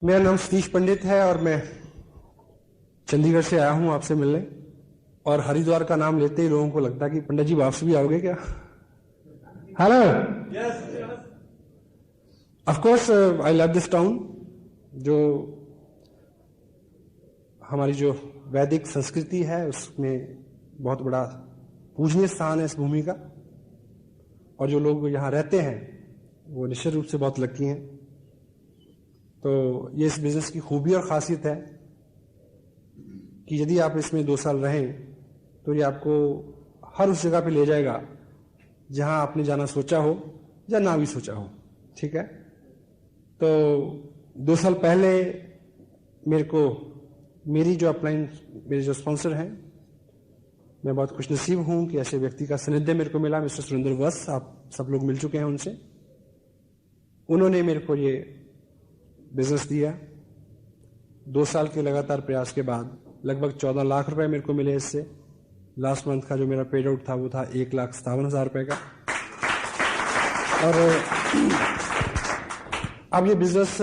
मेरा नाम सतीश पंडित है और मैं चंडीगढ़ से आया हूं आपसे मिलने। और हरिद्वार का नाम लेते ही लोगों को लगता है कि पंडित जी वापस भी आओगे क्या? Hello, of course I love this town. जो हमारी जो वैदिक संस्कृति है उसमें बहुत बड़ा पूजनीय स्थान है इस भूमि का, और जो लोग यहाँ रहते हैं वो निश्चित रूप से बहुत लकी हैं। तो ये इस बिजनेस की खूबी और खासियत है कि यदि आप इसमें 2 साल रहें तो ये आपको हर उस जगह पे ले जाएगा जहां आपने जाना सोचा हो या ना भी सोचा हो। ठीक है, तो 2 साल पहले मेरी जो अपलाइन, मेरे जो स्पॉन्सर हैं, मैं बहुत खुशनसीब हूं कि ऐसे व्यक्ति का सानिध्य मेरे को मिला। मिस्टर सुरेंद्र वत्स, आप सब लोग मिल चुके हैं उनसे। उन्होंने मेरे को ये बिजनेस दिया। 2 साल के लगातार प्रयास के बाद लगभग 14 लाख रुपए मेरे को मिले इससे। लास्ट मंथ का जो मेरा पेड आउट था वो था 1,57,000 रुपए का। और अब ये बिजनेस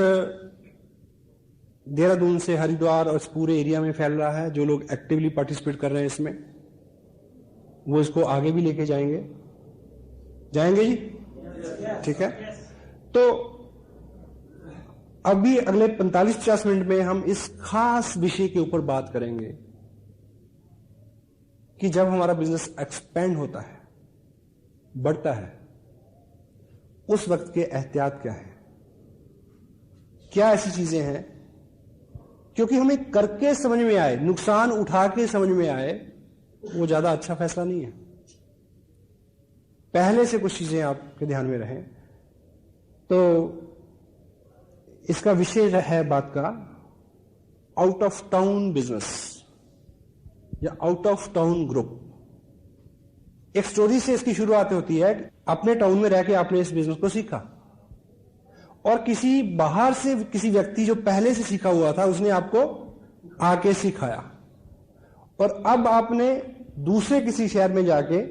देहरादून से हरिद्वार और इस पूरे एरिया में फैल रहा है। जो लोग एक्टिवली पार्टिसिपेट कर रहे हैं इसमें, वो इसको आगे भी लेके जाएंगे जी। ठीक है, तो अभी अगले 45-50 मिनट में हम इस खास विषय के ऊपर बात करेंगे कि जब हमारा बिजनेस एक्सपेंड होता है, बढ़ता है, उस वक्त के एहतियात क्या है, क्या ऐसी चीजें हैं क्योंकि हमें करके समझ में आए, नुकसान उठा के समझ में आए, वो ज्यादा अच्छा फैसला नहीं है। पहले से कुछ चीजें आपके ध्यान में रहें। तो इसका विषय है बात का आउट ऑफ टाउन बिजनेस या आउट ऑफ टाउन ग्रुप। एक स्टोरी से इसकी शुरुआत होती है। अपने टाउन में रह के आपने इस बिजनेस को सीखा और किसी बाहर से किसी व्यक्ति जो पहले से सीखा हुआ था उसने आपको आके सिखाया, और अब आपने दूसरे किसी शहर में जाके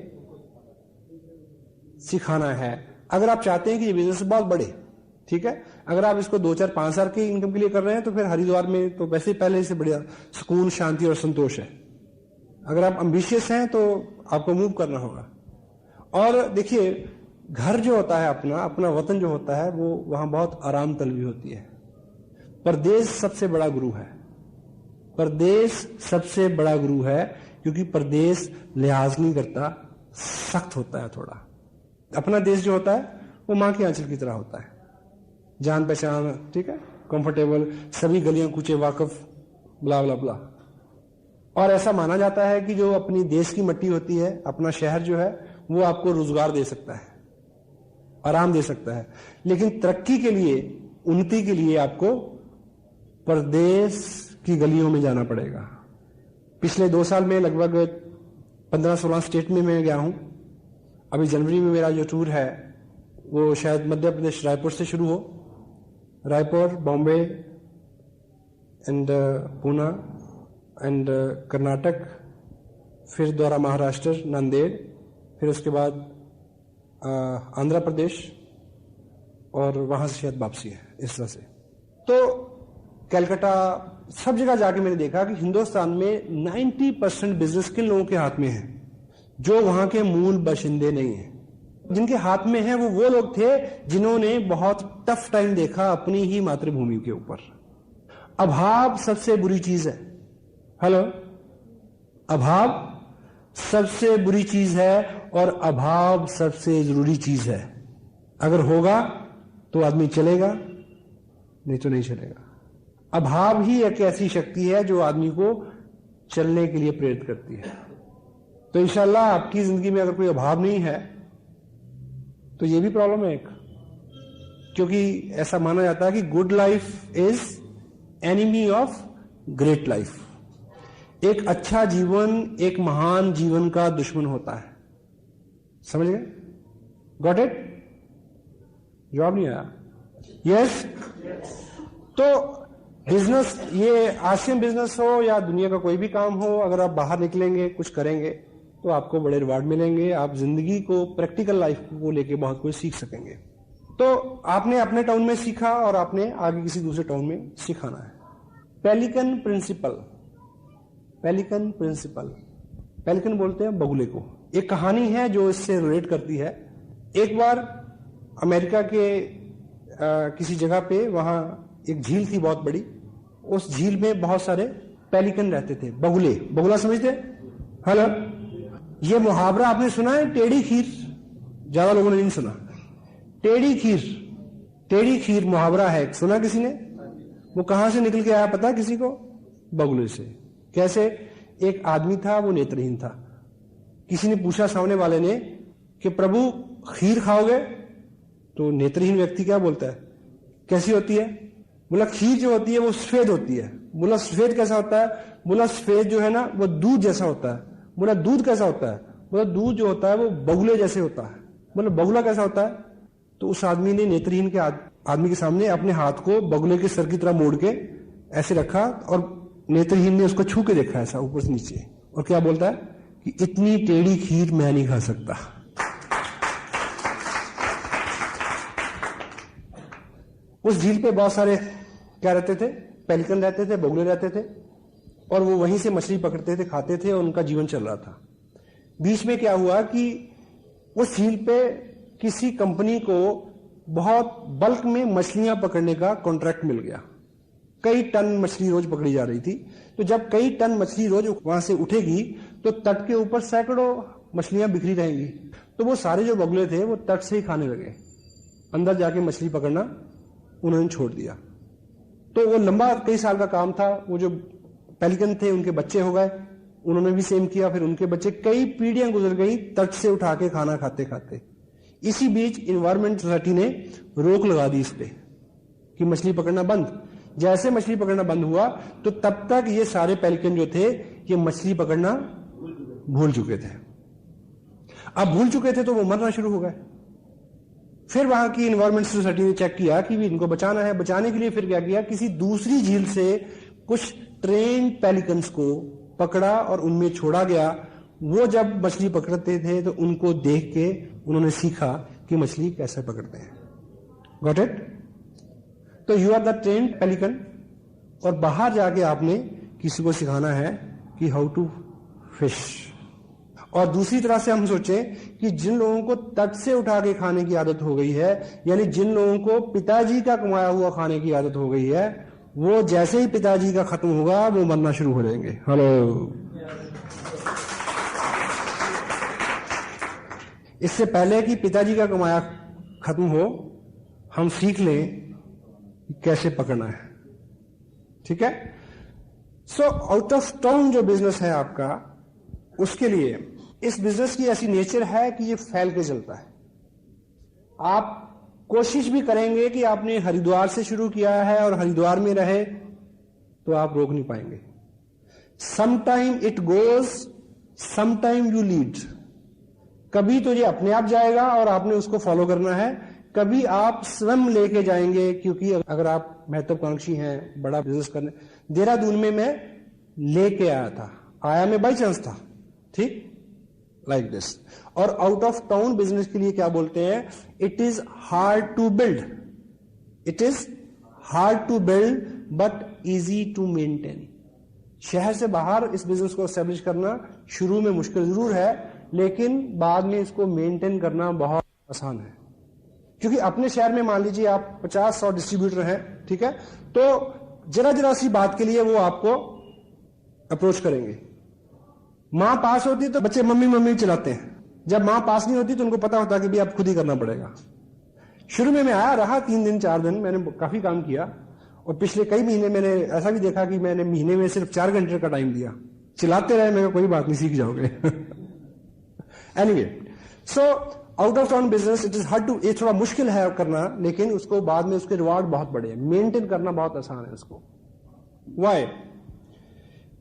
सिखाना है। अगर आप चाहते हैं कि ये बिजनेस बहुत बढ़े, ठीक है, अगर आप इसको 2, 4, 5 साल की इनकम के लिए कर रहे हैं तो फिर हरिद्वार में तो वैसे पहले से बढ़िया सुकून, शांति और संतोष है। अगर आप एम्बिशियस हैं तो आपको मूव करना होगा। और देखिए, घर जो होता है, अपना वतन जो होता है, वो वहां बहुत आराम तलबी होती है। परदेश सबसे बड़ा गुरु है। परदेश सबसे बड़ा गुरु है क्योंकि परदेश लिहाज नहीं करता, सख्त होता है थोड़ा। अपना देश जो होता है वो मां के आंचल की तरह होता है, जान पहचान, ठीक है, कंफर्टेबल, सभी गलियां कूचे वाकफ, ब्ला ब्ला ब्ला। और ऐसा माना जाता है कि जो अपनी देश की मिट्टी होती है, अपना शहर जो है, वो आपको रोजगार दे सकता है, आराम दे सकता है। लेकिन तरक्की के लिए, उन्नति के लिए आपको परदेश की गलियों में जाना पड़ेगा। पिछले 2 साल में लगभग 15-16 स्टेट में मैं गया हूं। अभी जनवरी में मेरा जो टूर है वो शायद मध्य प्रदेश रायपुर से शुरू हो, रायपुर, बॉम्बे एंड पूना एंड कर्नाटक, फिर द्वारा महाराष्ट्र, नांदेड़, फिर उसके बाद आंध्र प्रदेश, और वहां से शायद वापसी है, इस तरह से। तो कलकत्ता, सब जगह जाके मैंने देखा कि हिंदुस्तान में 90% बिजनेस किन लोगों के हाथ में है जो वहां के मूल बाशिंदे नहीं है। जिनके हाथ में है वो लोग थे जिन्होंने बहुत टफ टाइम देखा अपनी ही मातृभूमि के ऊपर। अभाव सबसे बुरी चीज है। हेलो, अभाव सबसे बुरी चीज है और अभाव सबसे जरूरी चीज है। अगर होगा तो आदमी चलेगा, नहीं तो नहीं चलेगा। अभाव ही एक ऐसी शक्ति है जो आदमी को चलने के लिए प्रेरित करती है। तो इंशाल्लाह आपकी जिंदगी में अगर कोई अभाव नहीं है तो ये भी प्रॉब्लम है एक, क्योंकि ऐसा माना जाता है कि good life is enemy of great life. एक अच्छा जीवन एक महान जीवन का दुश्मन होता है। समझ गए? Got it? जवाब नहीं आया? यस? तो बिजनेस, ये आसियन बिजनेस हो या दुनिया का कोई भी काम हो, अगर आप बाहर निकलेंगे, कुछ करेंगे तो आपको बड़े रिवार्ड मिलेंगे। आप जिंदगी को, प्रैक्टिकल लाइफ को लेके बहुत कुछ सीख सकेंगे। तो आपने अपने टाउन में सीखा और आपने आगे किसी दूसरे टाउन में सिखाना है। Pelican principle, pelican principle, pelican बोलते हैं बगुले को। एक कहानी है जो इससे रिलेट करती है। एक बार अमेरिका के किसी जगह पे वहां एक झील थी बहुत बड़ी। उस झील में बहुत सारे पेलिकन रहते थे, बगुले। बगुला समझते? हेलो, ये मुहावरा आपने सुना है, टेढ़ी खीर? ज्यादा लोगों ने नहीं सुना। टेढ़ी खीर, टेढ़ी खीर मुहावरा है, सुना किसी ने? वो कहां से निकल के आया पता है किसी को? बगुले से। कैसे? एक आदमी था, वो नेत्रहीन था। किसी ने पूछा सामने वाले ने कि प्रभु खीर खाओगे? तो नेत्रहीन व्यक्ति क्या बोलता है, कैसी होती है? बोला खीर जो होती है वो सफेद होती है। बोला सफेद कैसा होता है? बोला सफेद जो है ना वो दूध जैसा होता है। बोला दूध कैसा होता है? बोला दूध जो होता है वो बगुले जैसे होता है। बोला बगुला कैसा होता है? तो उस आदमी ने नेत्रहीन के आदमी के सामने अपने हाथ को बगुले के सर की तरह मोड़ के ऐसे रखा और नेत्रहीन ने उसको छू के देखा ऐसा ऊपर से नीचे, और क्या बोलता है कि इतनी टेढ़ी खीर मैं नहीं खा सकता। उस झील पे बहुत सारे क्या रहते थे? पेलिकन रहते थे, बगुले रहते थे, और वो वहीं से मछली पकड़ते थे, खाते थे, और उनका जीवन चल रहा था। बीच में क्या हुआ कि उस झील पे किसी कंपनी को बहुत बल्क में मछलियां पकड़ने का कॉन्ट्रैक्ट मिल गया। कई टन मछली रोज पकड़ी जा रही थी। तो जब कई टन मछली रोज वहां से उठेगी तो तट के ऊपर सैकड़ों मछलियां बिखरी रहेंगी। तो वो सारे जो बगुले थे वो तट से ही खाने लगे, अंदर जाके मछली पकड़ना उन्होंने छोड़ दिया। तो वो लंबा कई साल का काम था। वो जो पेलिकन थे उनके बच्चे हो गए, उन्होंने भी सेम किया, फिर उनके बच्चे, कई पीढ़ियां गुजर गई तट से उठा के खाना खाते खाते। इसी बीच इन्वायरमेंट सोसाइटी ने रोक लगा दी इस पे कि मछली पकड़ना बंद। जैसे मछली पकड़ना बंद हुआ तो तब तक ये सारे पेलिकन जो थे ये मछली पकड़ना भूल चुके थे। अब भूल चुके थे तो वो मरना शुरू हो गए। फिर वहां की इन्वायरमेंट सोसाइटी ने चेक किया कि भी इनको बचाना है। बचाने के लिए फिर क्या किया, किसी दूसरी झील से कुछ ट्रेन पेलिकन्स को पकड़ा और उनमें छोड़ा गया। वो जब मछली पकड़ते थे तो उनको देख के उन्होंने सीखा कि मछली कैसे पकड़ते हैं। Got it? तो you are the train pelican, और बाहर जाके आपने किसी को सिखाना है कि हाउ टू फिश। और दूसरी तरह से हम सोचें कि जिन लोगों को तट से उठा के खाने की आदत हो गई है, यानी जिन लोगों को पिताजी का कमाया हुआ खाने की आदत हो गई है, वो जैसे ही पिताजी का खत्म होगा वो मरना शुरू हो जाएंगे। हेलो, इससे पहले कि पिताजी का कमाया खत्म हो, हम सीख लें कि कैसे पकड़ना है। ठीक है? सो आउट ऑफ टाउन जो बिजनेस है आपका, उसके लिए इस बिजनेस की ऐसी नेचर है कि ये फैल के चलता है। आप कोशिश भी करेंगे कि आपने हरिद्वार से शुरू किया है और हरिद्वार में रहे, तो आप रोक नहीं पाएंगे। Sometime it goes, sometime you lead. कभी तो ये अपने आप जाएगा और आपने उसको फॉलो करना है, कभी आप स्वयं लेके जाएंगे। क्योंकि अगर आप महत्वाकांक्षी हैं बड़ा बिजनेस करने, देहरादून में मैं लेके आया था, आया मैं बाई चांस था, ठीक, लाइक दिस। और आउट ऑफ टाउन बिजनेस के लिए क्या बोलते हैं, it is hard to build, it is hard to build but easy to maintain. शहर से बाहर इस बिजनेस को एस्टेब्लिश करना शुरू में मुश्किल जरूर है, लेकिन बाद में इसको मेंटेन करना बहुत आसान है। क्योंकि अपने शहर में मान लीजिए आप 50-100 डिस्ट्रीब्यूटर हैं, ठीक है, तो जरा जरा सी बात के लिए वो आपको अप्रोच करेंगे। मां पास होती तो बच्चे मम्मी मम्मी चलाते हैं, जब मां पास नहीं होती तो उनको पता होता कि भी आप खुद ही करना पड़ेगा। शुरू में मैं आया रहा 3 दिन 4 दिन, मैंने काफी काम किया, और पिछले कई महीने मैंने ऐसा भी देखा कि मैंने महीने में सिर्फ 4 घंटे का टाइम दिया, चिल्लाते रहे, मैं कोई बात नहीं, सीख जाओगे। Anyway, so out of town business it is hard to, ये थोड़ा मुश्किल है करना, लेकिन उसको बाद में उसके रिवार्ड बहुत बड़े हैं। मेंटेन करना बहुत आसान है उसको। वाई?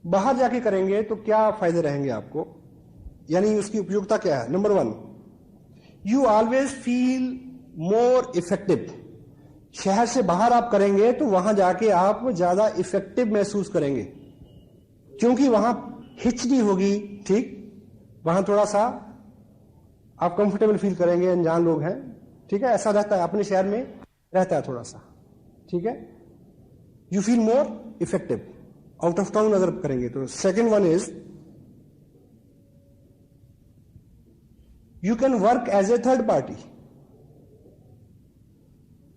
बाहर जाके करेंगे तो क्या फायदे रहेंगे आपको, यानी उसकी उपयोगिता क्या है? Number 1, you always feel more effective. शहर से बाहर आप करेंगे तो वहां जाके आप ज्यादा इफेक्टिव महसूस करेंगे, क्योंकि वहां हिचकी होगी, ठीक, वहां थोड़ा सा आप कंफर्टेबल फील करेंगे, अनजान लोग हैं, ठीक है, ऐसा रहता है, अपने शहर में रहता है थोड़ा सा, ठीक है। You feel more effective out of town अगर करेंगे तो। Second one is you can work as a third party.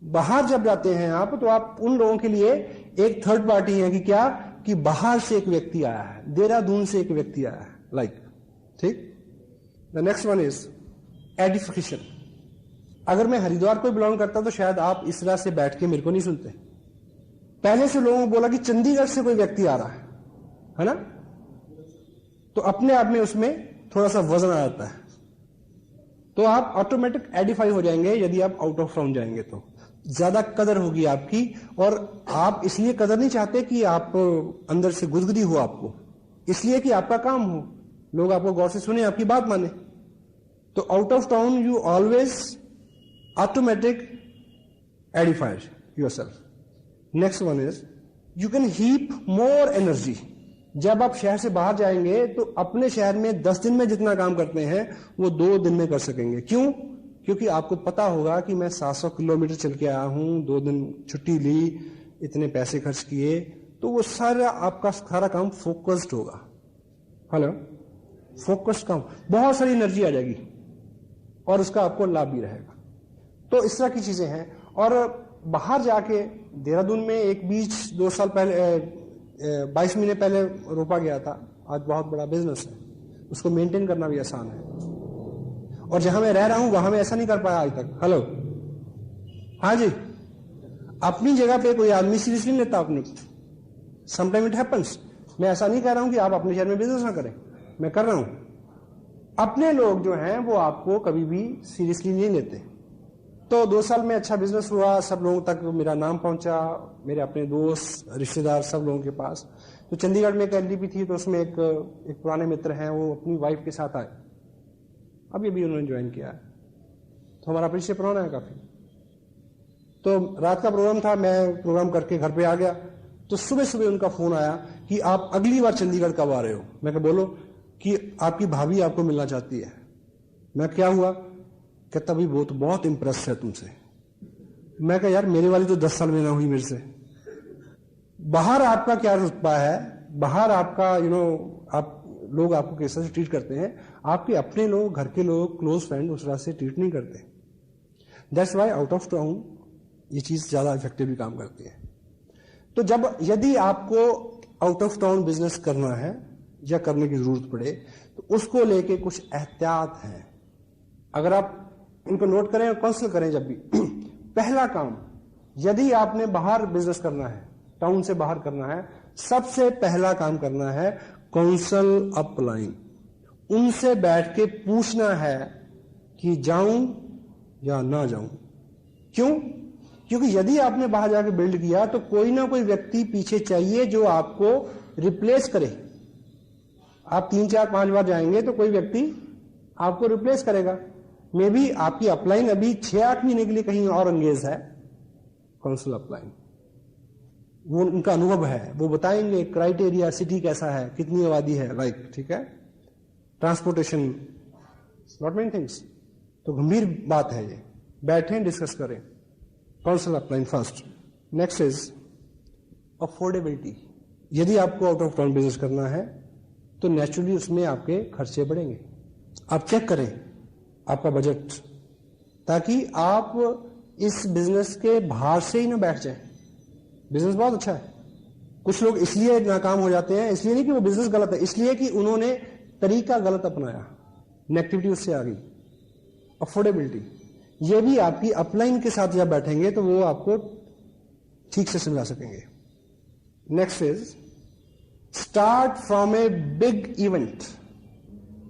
बाहर जब जाते हैं आप, तो आप उन लोगों के लिए एक थर्ड पार्टी है कि क्या, कि बाहर से एक व्यक्ति आया है, देहरादून से एक व्यक्ति आया है, लाइक, ठीक। The next one is edification. अगर मैं हरिद्वार को बिलोंग करता तो शायद आप इस तरह से बैठ के मेरे को नहीं सुनते। पहले से लोगों को बोला कि चंडीगढ़ से कोई व्यक्ति आ रहा है ना, तो अपने आप में उसमें थोड़ा सा वजन आ जाता है, तो आप ऑटोमेटिक एडिफाई हो जाएंगे। यदि आप आउट ऑफ टाउन जाएंगे तो ज्यादा कदर होगी आपकी, और आप इसलिए कदर नहीं चाहते कि आप अंदर से गुदगुदी हो आपको, इसलिए कि आपका काम हो, लोग आपको गौर से सुने, आपकी बात माने। तो out of town you always automatic edified yourself. Next one is you can heap more energy. जब आप शहर से बाहर जाएंगे तो अपने शहर में 10 दिन में जितना काम करते हैं वो 2 दिन में कर सकेंगे। क्यों? क्योंकि आपको पता होगा कि मैं 700 किलोमीटर चल के आया हूं, 2 दिन छुट्टी ली, इतने पैसे खर्च किए, तो वो सारा आपका सारा काम फोकस्ड होगा। हेलो, फोकस्ड काम, बहुत सारी एनर्जी आ जाएगी और उसका आपको लाभ भी रहेगा। तो इस तरह की चीजें हैं। और बाहर जाके देहरादून में एक बीज 2 साल पहले 22 महीने पहले रोपा गया था, आज बहुत बड़ा बिजनेस है, उसको मेंटेन करना भी आसान है। और जहां मैं रह रहा हूं वहां में ऐसा नहीं कर पाया आज तक। हेलो, हाँ जी, अपनी जगह पे कोई आदमी सीरियसली नहीं लेता अपनी, समटाइम इट हैपेंस। मैं ऐसा नहीं कह रहा हूं कि आप अपने शहर में बिजनेस ना करें, मैं कर रहा हूं। अपने लोग जो हैं वो आपको कभी भी सीरियसली नहीं लेते। तो 2 साल में अच्छा बिजनेस हुआ, सब लोगों तक मेरा नाम पहुंचा, मेरे अपने दोस्त रिश्तेदार सब लोगों के पास। तो चंडीगढ़ में एक एलडीपी थी, तो उसमें एक पुराने मित्र हैं, वो अपनी वाइफ के साथ आए, अभी अभी उन्होंने ज्वाइन किया है, तो हमारा परिचय पुराना है काफी। तो रात का प्रोग्राम था, मैं प्रोग्राम करके घर पे आ गया, तो सुबह सुबह उनका फोन आया कि आप अगली बार चंडीगढ़ कब आ रहे हो। मैं कहा बोलो, कि आपकी भाभी आपको मिलना चाहती है। मैं क्या हुआ? कहता भाई वो तो बहुत इंप्रेस है तुमसे। मैं कहा यार मेरे वाली तो 10 साल में ना हुई मेरे से। बाहर आपका क्या रुतबा है, बाहर आपका आप लोग आपको कैसे से ट्रीट करते हैं, आपके अपने लोग, घर के लोग, क्लोज फ्रेंड उस तरह से ट्रीट नहीं करते। That's why out of town ये चीज ज्यादा इफेक्टिवली काम करती है। तो यदि आपको आउट ऑफ टाउन बिजनेस करना है या करने की जरूरत पड़े, तो उसको लेके कुछ एहतियात हैं। अगर आप इनको नोट करें और काउंसिल करें जब भी पहला काम, यदि आपने बाहर बिजनेस करना है, टाउन से बाहर करना है, सबसे पहला काम करना है काउंसिल अपलाइन। उनसे बैठ के पूछना है कि जाऊं या ना जाऊं। क्यों? क्योंकि यदि आपने बाहर जाके बिल्ड किया तो कोई ना कोई व्यक्ति पीछे चाहिए जो आपको रिप्लेस करे। आप 3, 4, 5 बार जाएंगे तो कोई व्यक्ति आपको रिप्लेस करेगा। मे बी आपकी अपलाइन अभी 6-8 महीने के लिए कहीं और एंगेज है, काउंसिल अपलाइन, वो उनका अनुभव है, वो बताएंगे क्राइटेरिया, सिटी कैसा है, कितनी आबादी है, लाइक, ठीक है, ट्रांसपोर्टेशन, नॉट मेनी थिंग्स। तो गंभीर बात है ये, बैठें डिस्कस करें। Council upline first. Next is affordability. यदि आपको आउट ऑफ टाउन बिजनेस करना है तो नेचुरली उसमें आपके खर्चे बढ़ेंगे। आप चेक करें आपका बजट, ताकि आप इस बिजनेस के बाहर से ही ना बैठ जाएं। बिजनेस बहुत अच्छा है, कुछ लोग इसलिए नाकाम हो जाते हैं, इसलिए नहीं कि वो बिजनेस गलत है, इसलिए कि उन्होंने तरीका गलत अपनाया, नेगेटिविटी उससे आ गई। अफोर्डेबिलिटी, ये भी आपकी अपलाइन के साथ जब बैठेंगे तो वो आपको ठीक से समझा सकेंगे। Next is start from a big event.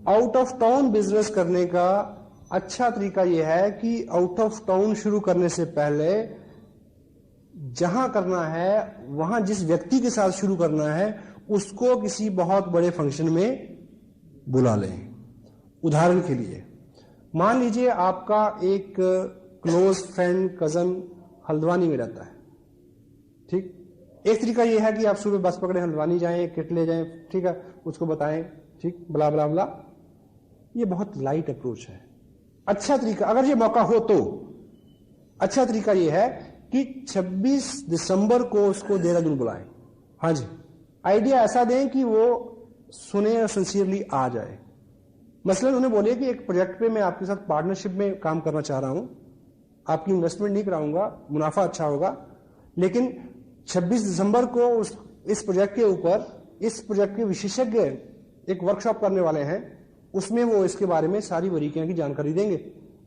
Out of town business करने का अच्छा तरीका यह है कि आउट ऑफ टाउन शुरू करने से पहले जहां करना है, वहां जिस व्यक्ति के साथ शुरू करना है, उसको किसी बहुत बड़े फंक्शन में बुला लें। उदाहरण के लिए मान लीजिए आपका एक क्लोज फ्रेंड, कजन हल्द्वानी में रहता है, ठीक। एक तरीका यह है कि आप सुबह बस पकड़े, हल्द्वानी जाएं, किट ले जाएं, ठीक है, उसको बताएं, ठीक, बला बला बला। ये बहुत लाइट अप्रोच है, अच्छा तरीका। अगर ये मौका हो तो अच्छा तरीका यह है कि 26 दिसंबर को उसको देहरादून बुलाएं। हाँ जी, आइडिया ऐसा दें कि वो सुने और सिंसियरली आ जाए। मसलन उन्हें बोलिए कि एक प्रोजेक्ट पे मैं आपके साथ पार्टनरशिप में काम करना चाह रहा हूं, आपकी इन्वेस्टमेंट नहीं कराऊंगा, मुनाफा अच्छा होगा, लेकिन 26 दिसंबर को इस प्रोजेक्ट के ऊपर इस प्रोजेक्ट के विशेषज्ञ एक वर्कशॉप करने वाले हैं, उसमें वो इसके बारे में सारी बारीकियां की जानकारी देंगे।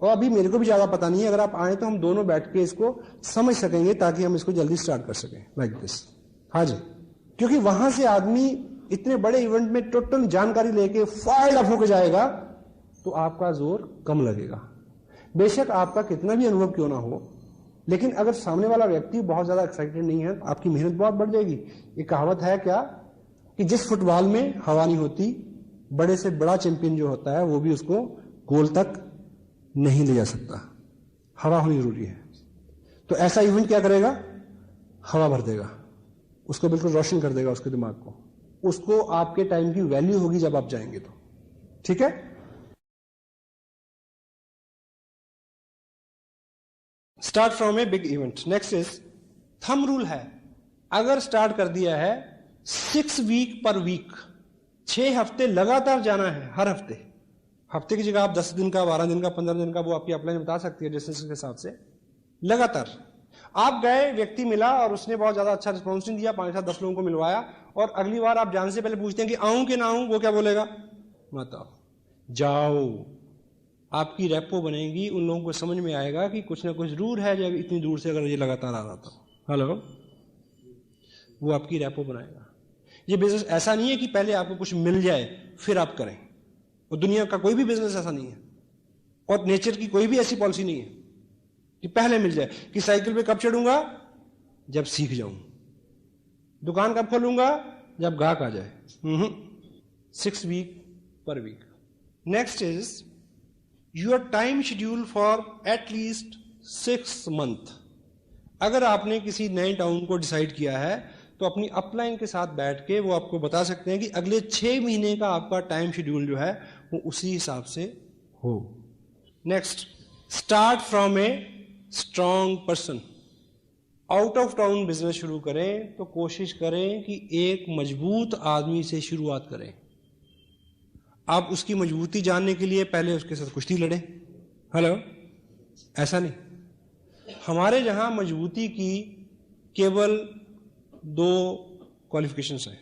और अभी मेरे को भी ज्यादा पता नहीं है, अगर आप आए तो हम दोनों बैठ के इसको समझ सकेंगे ताकि हम इसको जल्दी स्टार्ट कर सकें, लाइक दिस। हाँ जी, क्योंकि वहां से आदमी इतने बड़े इवेंट में टोटल जानकारी लेके फाइल अप होकर जाएगा तो आपका जोर कम लगेगा। बेशक आपका कितना भी अनुभव क्यों ना हो, लेकिन अगर सामने वाला व्यक्ति बहुत ज्यादा एक्साइटेड नहीं है तो आपकी मेहनत बहुत बढ़ जाएगी। एक कहावत है क्या कि जिस फुटबॉल में हवा नहीं होती, बड़े से बड़ा चैंपियन जो होता है वो भी उसको गोल तक नहीं ले जा सकता। हवा होनी जरूरी है। तो ऐसा इवेंट क्या करेगा, हवा भर देगा, उसको बिल्कुल रोशन कर देगा, उसके दिमाग को। उसको आपके टाइम की वैल्यू होगी जब आप जाएंगे तो। ठीक है, start from a big event. Next is thumb rule है, अगर स्टार्ट कर दिया है 6 वीक पर वीक, 6 हफ्ते लगातार जाना है। हर हफ्ते, हफ्ते की जगह आप 10 दिन का, 12 दिन का, 15 दिन का, वो आपकी अपलाइन बता सकती है डिस्टेंस के हिसाब से। लगातार आप गए, व्यक्ति मिला और उसने बहुत ज्यादा अच्छा रिस्पॉन्स नहीं दिया, 5 से 10 लोगों को मिलवाया, और अगली बार आप जाने से पहले पूछते हैं कि आऊं कि ना आऊं, वो क्या बोलेगा, मत आओ, जाओ। आपकी रेपो बनेगी, उन लोगों को समझ में आएगा कि कुछ ना कुछ जरूर है जब इतनी दूर से अगर ये लगातार आ रहा था। हेलो, वो आपकी रेपो बनाएगा। ये बिजनेस ऐसा नहीं है कि पहले आपको कुछ मिल जाए फिर आप करें, और दुनिया का कोई भी बिजनेस ऐसा नहीं है, और नेचर की कोई भी ऐसी पॉलिसी नहीं है कि पहले मिल जाए। कि साइकिल पे कब चढ़ूंगा, जब सीख जाऊं, दुकान कब खोलूंगा, जब ग्राहक आ जाए। 6 वीक पर week. Next is your time schedule for at least 6 month. अगर आपने किसी नए टाउन को डिसाइड किया है तो अपनी अपलाइन के साथ बैठ के वो आपको बता सकते हैं कि अगले 6 महीने का आपका टाइम शेड्यूल जो है वो उसी हिसाब से हो। Next, start from a strong person. Out of town business शुरू करें तो कोशिश करें कि एक मजबूत आदमी से शुरुआत करें। आप उसकी मजबूती जानने के लिए पहले उसके साथ कुश्ती लड़ें। हेलो, ऐसा नहीं। हमारे यहां मजबूती की केवल 2 क्वालिफिकेशंस हैं,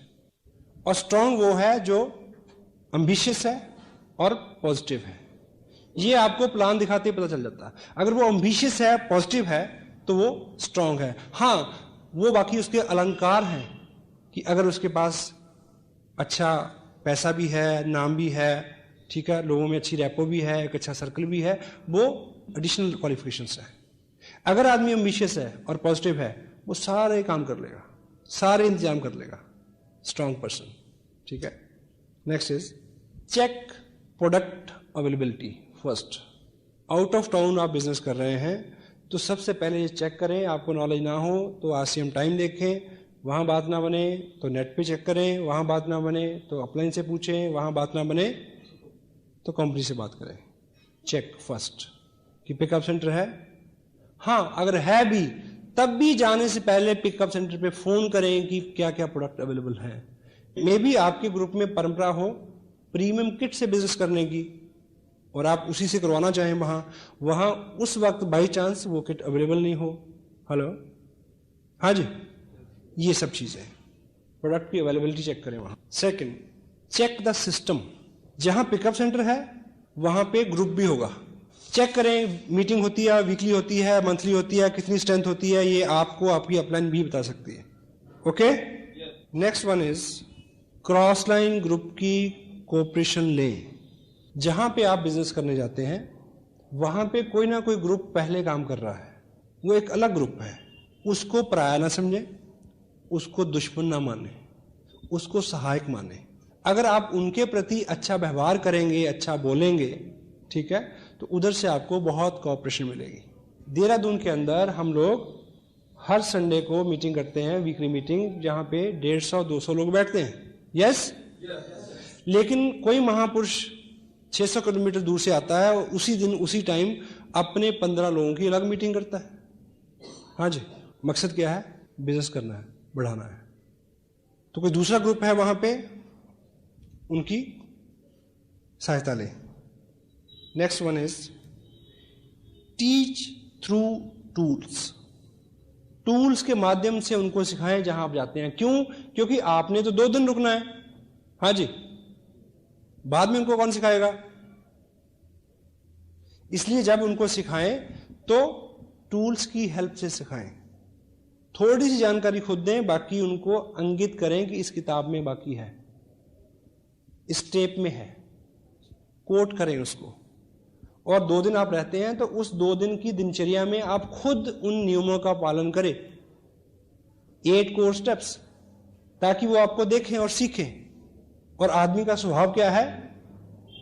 और स्ट्रांग वो है जो एम्बिशियस है और पॉजिटिव है। ये आपको प्लान दिखाते ही पता चल जाता है। अगर वो एम्बिशियस है, पॉजिटिव है, तो वो स्ट्रांग है। हां, वो बाकी उसके अलंकार हैं कि अगर उसके पास अच्छा पैसा भी है, नाम भी है, ठीक है, लोगों में अच्छी रैपो भी है, एक अच्छा सर्कल भी है, वो एडिशनल क्वालिफिकेशंस है। अगर आदमी एम्बिशियस है और पॉजिटिव है, वो सारे काम कर लेगा, सारे इंतजाम कर लेगा। स्ट्रांग पर्सन, ठीक है। Next is check product availability first. Out of town आप बिजनेस कर रहे हैं तो सबसे पहले ये चेक करें, आपको नॉलेज ना हो तो आरसीएम टाइम देखें, वहां बात ना बने तो नेट पे चेक करें, वहां बात ना बने तो अपलाइन से पूछें, वहां बात ना बने तो कंपनी से बात करें। चेक फर्स्ट कि पिकअप सेंटर है। हां, अगर है भी तब भी जाने से पहले पिकअप सेंटर पे फोन करें कि क्या क्या प्रोडक्ट अवेलेबल है। मे बी आपके ग्रुप में परंपरा हो प्रीमियम किट से बिजनेस करने की और आप उसी से करवाना चाहें, वहां उस वक्त बाई चांस वो किट अवेलेबल नहीं हो। हेलो, हाँ जी, ये सब चीजें प्रोडक्ट की अवेलेबिलिटी चेक करें वहां। Second, check the system. जहां पिकअप सेंटर है वहां पे ग्रुप भी होगा, चेक करें। मीटिंग होती है, वीकली होती है, मंथली होती है, कितनी स्ट्रेंथ होती है, ये आपको आपकी अपलाइन भी बता सकती है। Okay, next one is cross line group की कोऑपरेशन लें। जहां पे आप बिजनेस करने जाते हैं वहां पे कोई ना कोई ग्रुप पहले काम कर रहा है, वो एक अलग ग्रुप है, उसको पराया ना समझे, उसको दुश्मन ना माने, उसको सहायक माने। अगर आप उनके प्रति अच्छा व्यवहार करेंगे, अच्छा बोलेंगे, ठीक है, तो उधर से आपको बहुत कोऑपरेशन मिलेगी। देहरादून के अंदर हम लोग हर संडे को मीटिंग करते हैं, वीकली मीटिंग, जहां पे 150-200 लोग बैठते हैं। यस, लेकिन कोई महापुरुष 600 किलोमीटर दूर से आता है और उसी दिन उसी टाइम अपने 15 लोगों की अलग मीटिंग करता है। हाँ जी, मकसद क्या है? बिजनेस करना है, बढ़ाना है। तो कोई दूसरा ग्रुप है वहां पे, उनकी सहायता लें। Next one is teach through tools. Tools के माध्यम से उनको सिखाएं जहां आप जाते हैं। क्यों? क्योंकि आपने तो 2 दिन रुकना है। हाँ जी, बाद में उनको कौन सिखाएगा? इसलिए जब उनको सिखाएं तो टूल्स की हेल्प से सिखाएं। थोड़ी सी जानकारी खुद दें, बाकी उनको अंकित करें कि इस किताब में बाकी है, इस टेप में है, कोट करें उसको। और 2 दिन आप रहते हैं तो उस 2 दिन की दिनचर्या में आप खुद उन नियमों का पालन करें, 8 कोर स्टेप्स, ताकि वो आपको देखें और सीखें। और आदमी का स्वभाव क्या है?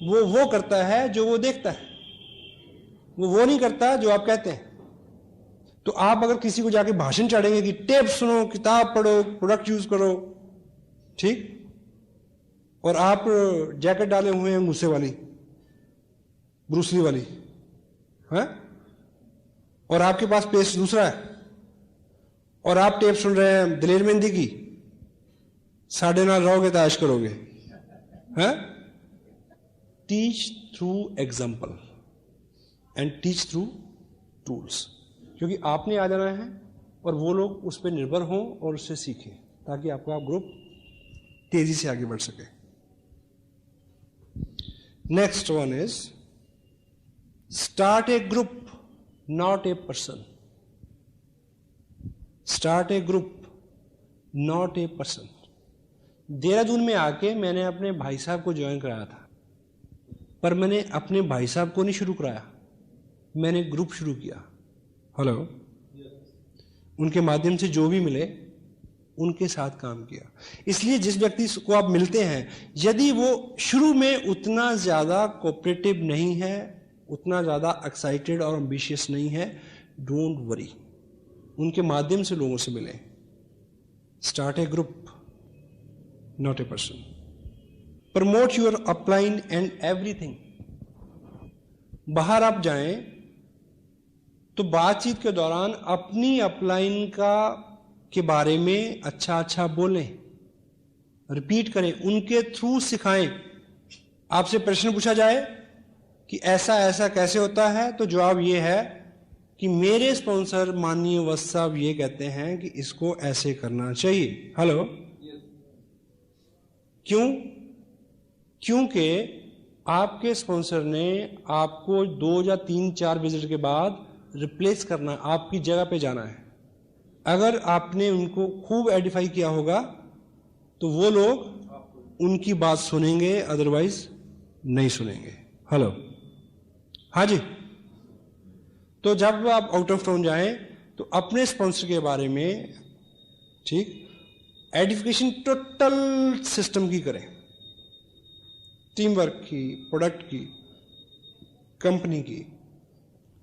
वो करता है जो वो देखता है, वो नहीं करता जो आप कहते हैं। तो आप अगर किसी को जाके भाषण चढ़ेंगे कि टेप सुनो, किताब पढ़ो, प्रोडक्ट यूज करो, ठीक, और आप जैकेट डाले हुए हैं गुस्से वाली, ब्रूसली वाली, है, और आपके पास पेस्ट दूसरा है, और आप टेप सुन रहे हैं दिलेर मेहंदी की, साढ़े नाल रहोगे तो ऐश करोगे, है। Teach through example and teach through tools, क्योंकि आपने आ जाना है और वो लोग उस पर निर्भर हों और उससे सीखें, ताकि आपका ग्रुप तेजी से आगे बढ़ सके। Next one is start A group, not a person. Start A group, not a person. Dehradun में आके मैंने अपने भाई साहब को ज्वाइन कराया था, पर मैंने अपने भाई साहब को नहीं शुरू कराया, मैंने ग्रुप शुरू किया। हेलो, उनके माध्यम से जो भी मिले उनके साथ काम किया। इसलिए जिस व्यक्ति को आप मिलते हैं, यदि वो शुरू में उतना ज्यादा कोऑपरेटिव नहीं है, उतना ज्यादा एक्साइटेड और एम्बिशियस नहीं है, डोंट वरी, उनके माध्यम से लोगों से मिले। Start A group, not a person. Promote your upline and everything. बाहर आप जाएं तो बातचीत के दौरान अपनी अपलाइन के बारे में अच्छा अच्छा बोलें, रिपीट करें, उनके थ्रू सिखाएं। आपसे प्रश्न पूछा जाए कि ऐसा ऐसा कैसे होता है, तो जवाब ये है कि मेरे स्पॉन्सर माननीय वत्स साहब ये कहते हैं कि इसको ऐसे करना चाहिए। हेलो, क्यों? क्योंकि आपके स्पॉन्सर ने आपको 2 या 3-4 विजिट के बाद रिप्लेस करना, आपकी जगह पे जाना है। अगर आपने उनको खूब एडिफाई किया होगा तो वो लोग उनकी बात सुनेंगे, अदरवाइज नहीं सुनेंगे। हेलो, हाँ जी। तो जब आप आउट ऑफ टाउन जाएं तो अपने स्पॉन्सर के बारे में, ठीक, एडिफिकेशन टोटल सिस्टम की करें, टीम वर्क की, प्रोडक्ट की, कंपनी की,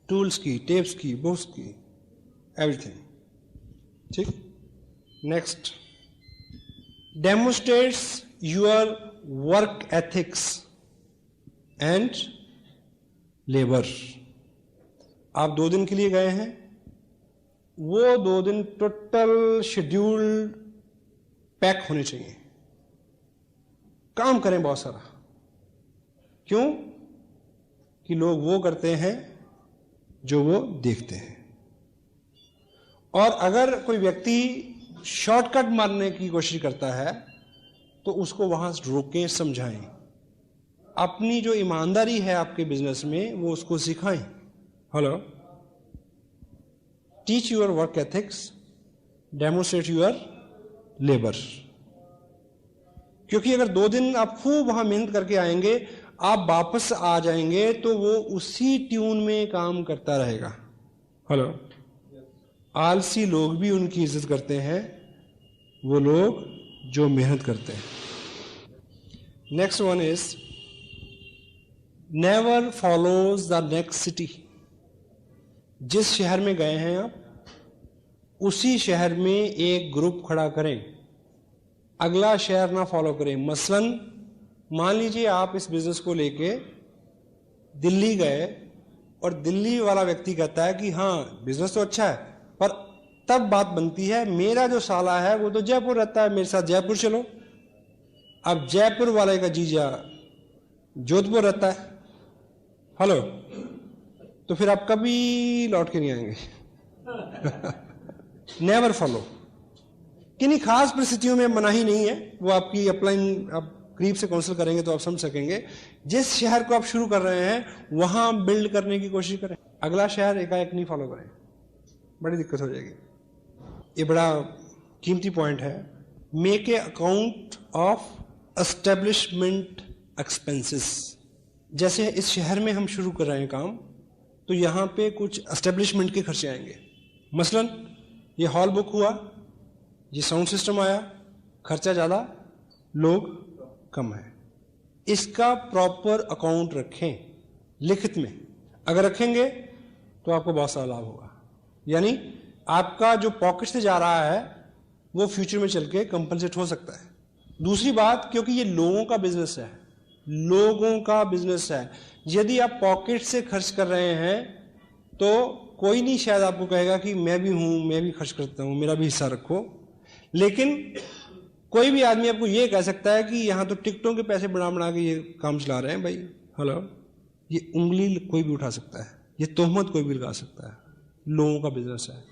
टूल्स की, टेप्स की, बुक्स की, एवरीथिंग, ठीक। Next, demonstrates your work ethics and labour. आप 2 दिन के लिए गए हैं, वो 2 दिन टोटल शेड्यूल पैक होने चाहिए, काम करें बहुत सारा। क्यों? कि लोग वो करते हैं जो वो देखते हैं। और अगर कोई व्यक्ति शॉर्टकट मारने की कोशिश करता है तो उसको वहां रोकें, समझाएं। अपनी जो ईमानदारी है आपके बिजनेस में वो उसको सिखाएं। Hello, teach your work ethics, demonstrate your labour. क्योंकि अगर 2 दिन आप खूब वहां मेहनत करके आएंगे, आप वापस आ जाएंगे तो वो उसी ट्यून में काम करता रहेगा। हेलो, आलसी लोग भी उनकी इज्जत करते हैं, वो लोग जो मेहनत करते हैं। Next one is never follows the next city. जिस शहर में गए हैं आप, उसी शहर में एक ग्रुप खड़ा करें, अगला शहर ना फॉलो करें। मसलन मान लीजिए आप इस बिजनेस को लेके दिल्ली गए और दिल्ली वाला व्यक्ति कहता है कि हाँ बिजनेस तो अच्छा है, पर तब बात बनती है मेरा जो साला है वो तो जयपुर रहता है, मेरे साथ जयपुर चलो। अब जयपुर वाले का जीजा जोधपुर रहता है, हेलो, तो फिर आप कभी लौट के नहीं आएंगे। Never follow. किन्हीं खास परिस्थितियों में मनाही नहीं है, वो आपकी अपलाइन आप करीब से काउंसिल करेंगे तो आप समझ सकेंगे। जिस शहर को आप शुरू कर रहे हैं वहां बिल्ड करने की कोशिश करें, अगला शहर एकाएक नहीं फॉलो करें, बड़ी दिक्कत हो जाएगी। ये बड़ा कीमती पॉइंट है। Make a account of establishment expenses. जैसे इस शहर में हम शुरू कर रहे हैं काम, तो यहां पे कुछ एस्टेब्लिशमेंट के खर्चे आएंगे। मसलन ये हॉल बुक हुआ, ये साउंड सिस्टम आया, खर्चा ज्यादा, लोग कम है। इसका प्रॉपर अकाउंट रखें लिखित में। अगर रखेंगे तो आपको बहुत सारा लाभ होगा। यानी आपका जो पॉकेट से जा रहा है वो फ्यूचर में चल के कंपनसेट हो सकता है। दूसरी बात, क्योंकि ये लोगों का बिजनेस है, लोगों का बिजनेस है, यदि आप पॉकेट से खर्च कर रहे हैं तो कोई नहीं शायद आपको कहेगा कि मैं भी हूं, मैं भी खर्च करता हूं, मेरा भी हिस्सा रखो। लेकिन कोई भी आदमी आपको ये कह सकता है कि यहां तो टिकटों के पैसे बना बना के ये काम चला रहे हैं भाई, हेलो, ये उंगली कोई भी उठा सकता है, ये तोहमत कोई भी लगा सकता है, लोगों का बिजनेस है।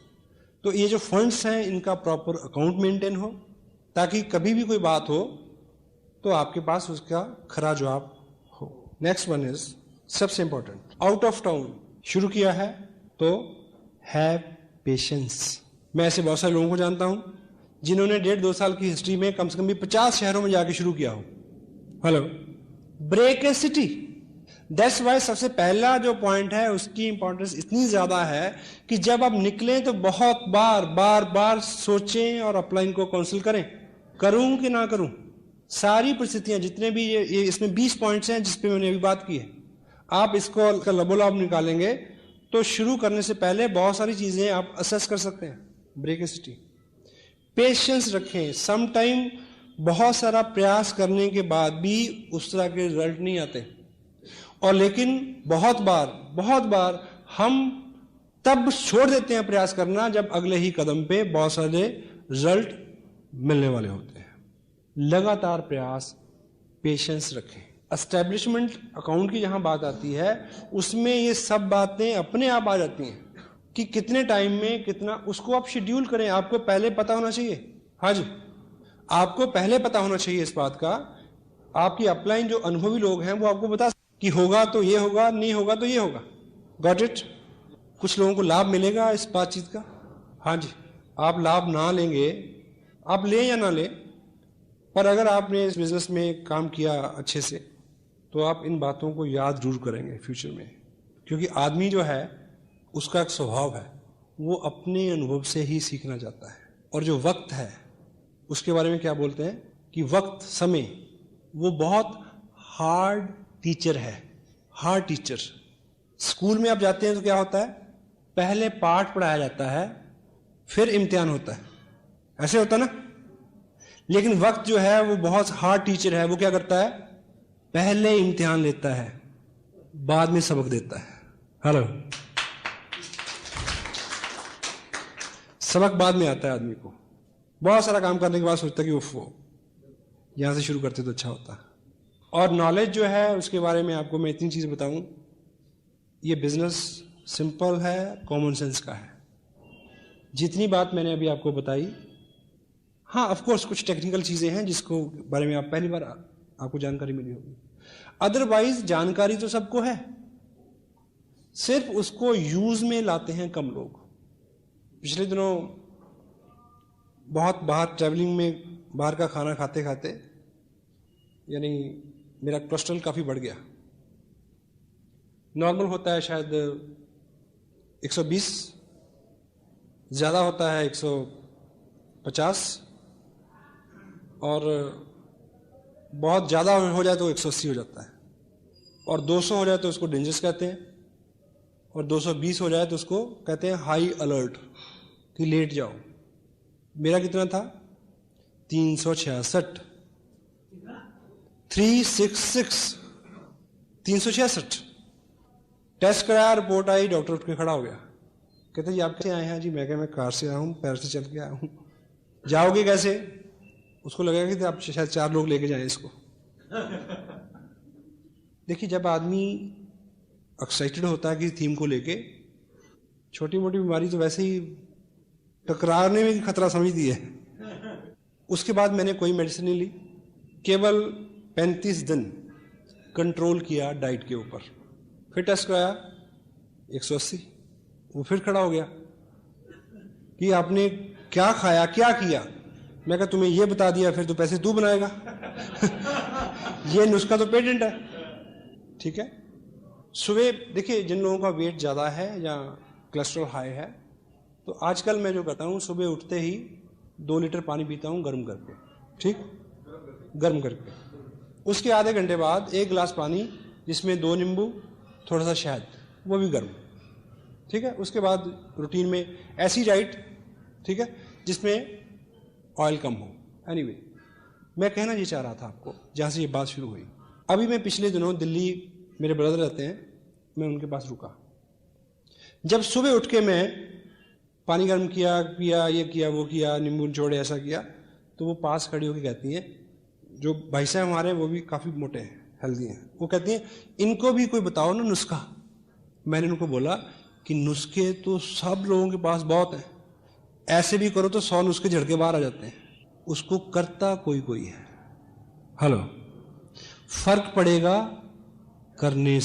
तो ये जो फंड्स हैं इनका प्रॉपर अकाउंट मेंटेन हो, ताकि कभी भी कोई बात हो तो आपके पास उसका खरा जवाब हो। नेक्स्ट वन इज सबसे इंपॉर्टेंट, आउट ऑफ टाउन शुरू किया है तो हैव पेशेंस। मैं ऐसे बहुत सारे लोगों को जानता हूं जिन्होंने 1.5-2 साल की हिस्ट्री में कम से कम भी 50 शहरों में जाके शुरू किया हो। Hello, break a city. That's why सबसे पहला जो पॉइंट है उसकी इंपॉर्टेंस इतनी ज्यादा है कि जब आप निकलें तो बहुत बार बार बार सोचें और अपलाइन को काउंसिल करें, करूं कि ना करूं। सारी परिस्थितियां जितने भी ये इसमें 20 पॉइंट्स हैं जिसपे मैंने अभी बात की है, आप इसको लबोलाब निकालेंगे तो शुरू करने से पहले बहुत सारी चीजें आप असेस कर सकते हैं। ब्रेक ए सिटी, पेशेंस रखें। सम टाइम बहुत सारा प्रयास करने के बाद भी उस तरह के रिजल्ट नहीं आते, और लेकिन बहुत बार हम तब छोड़ देते हैं प्रयास करना जब अगले ही कदम पे बहुत सारे रिजल्ट मिलने वाले होते हैं। लगातार प्रयास, पेशेंस रखें। एस्टेब्लिशमेंट अकाउंट की जहां बात आती है उसमें ये सब बातें अपने आप आ जाती हैं कि कितने टाइम में कितना, उसको आप शेड्यूल करें। आपको पहले पता होना चाहिए, हाँ जी, आपको पहले पता होना चाहिए इस बात का। आपकी अपलाइन जो अनुभवी लोग हैं वो आपको बता कि होगा तो ये होगा, नहीं होगा तो ये होगा। Got it? कुछ लोगों को लाभ मिलेगा इस बातचीत का, हाँ जी। आप लाभ ना लेंगे, आप लें या ना लें, पर अगर आपने इस बिजनेस में काम किया अच्छे से तो आप इन बातों को याद जरूर करेंगे फ्यूचर में। क्योंकि आदमी जो है उसका एक स्वभाव है, वो अपने अनुभव से ही सीखना चाहता है। और जो वक्त है उसके बारे में क्या बोलते हैं कि वक्त, समय, वो बहुत हार्ड टीचर है, हार्ड टीचर। स्कूल में आप जाते हैं तो क्या होता है, पहले पाठ पढ़ाया जाता है फिर इम्तिहान होता है, ऐसे होता ना। लेकिन वक्त जो है वो बहुत हार्ड टीचर है। वो क्या करता है, पहले इम्तिहान लेता है, बाद में सबक देता है। हेलो, सबक बाद में आता है आदमी को। बहुत सारा काम करने के बाद सोचता है कि वो यहां से शुरू करते तो अच्छा होता। और नॉलेज जो है उसके बारे में आपको मैं इतनी चीज बताऊं, ये बिजनेस सिंपल है, कॉमन सेंस का है। जितनी बात मैंने अभी आपको बताई, हाँ ऑफ कोर्स कुछ टेक्निकल चीजें हैं जिसको बारे में आप पहली बार आपको जानकारी मिली होगी, अदरवाइज जानकारी तो सबको है, सिर्फ उसको यूज में लाते हैं कम लोग। पिछले दिनों बहुत बाहर ट्रैवलिंग में बाहर का खाना खाते खाते यानी मेरा कोलेस्ट्रॉल काफी बढ़ गया। नॉर्मल होता है शायद 120, ज्यादा होता है 150, और बहुत ज्यादा हो जाए तो 180 हो जाता है, और 200 हो जाए तो उसको डेंजरस कहते हैं, और 220 हो जाए तो उसको कहते हैं हाई अलर्ट कि लेट जाओ। मेरा कितना था, 366, 366 टेस्ट कराया, रिपोर्ट आई, डॉक्टर उठ के खड़ा हो गया, कहते जी आप कैसे आए हैं? जी मैं मैं कार से आया हूँ, पैर से चल के आया हूँ। जाओगे कैसे? उसको लगेगा कि आप शायद 4 लोग लेके जाएं इसको। देखिए, जब आदमी एक्साइटेड होता है कि थीम को लेके, छोटी मोटी बीमारी तो वैसे ही टकराने में खतरा समझती है। उसके बाद मैंने कोई मेडिसिन नहीं ली, केवल 35 दिन कंट्रोल किया डाइट के ऊपर। फिर टेस्ट कराया 180, वो फिर खड़ा हो गया कि आपने क्या खाया क्या किया। मैं कहा तुम्हें ये बता दिया, फिर तो पैसे तू बनाएगा। ये नुस्खा तो पेटेंट है, ठीक है। सुबह देखिए, जिन लोगों का वेट ज़्यादा है या कोलेस्ट्रॉल हाई है, तो आजकल मैं जो करता हूँ, सुबह उठते ही 2 लीटर पानी पीता हूँ गर्म करके, ठीक, गर्म करके। उसके आधे घंटे बाद 1 गिलास पानी जिसमें 2 नींबू, थोड़ा सा शहद, वो भी गर्म, ठीक है। उसके बाद रूटीन में ऐसी डाइट, ठीक है, जिसमें ऑयल कम हो। एनीवे, मैं कहना ये चाह रहा था आपको, जहाँ से ये बात शुरू हुई। अभी मैं पिछले दिनों दिल्ली, मेरे ब्रदर रहते हैं, मैं उनके पास रुका। जब सुबह उठ के मैं पानी गर्म किया, पिया, ये किया, वो किया, नींबू निचोड़े, ऐसा किया, तो वो पास खड़ी होकर कहती हैं, जो भाई साहब हमारे, वो भी काफ़ी मोटे हैं, हेल्दी हैं, वो कहती हैं इनको भी कोई बताओ ना नुस्खा। मैंने उनको बोला कि नुस्खे तो सब लोगों के पास बहुत हैं, ऐसे भी करो तो 100 नुस्खे झड़ के बाहर आ जाते हैं, उसको करता कोई कोई है। हेलो, फर्क पड़ेगा करने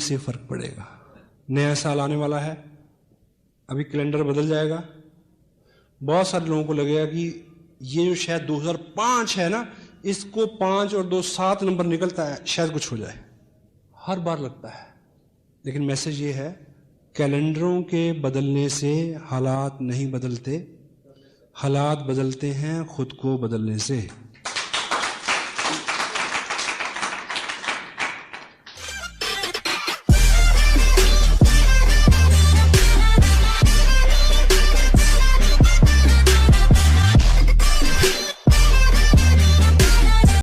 से फर्क पड़ेगा। नया साल आने वाला है, अभी कैलेंडर बदल जाएगा। बहुत सारे लोगों को लगेगा कि ये जो शायद 2005 है ना, इसको 5 और 2 7 नंबर निकलता है, शायद कुछ हो जाए, हर बार लगता है। लेकिन मैसेज ये है, कैलेंडरों के बदलने से हालात नहीं बदलते, हालात बदलते हैं खुद को बदलने से।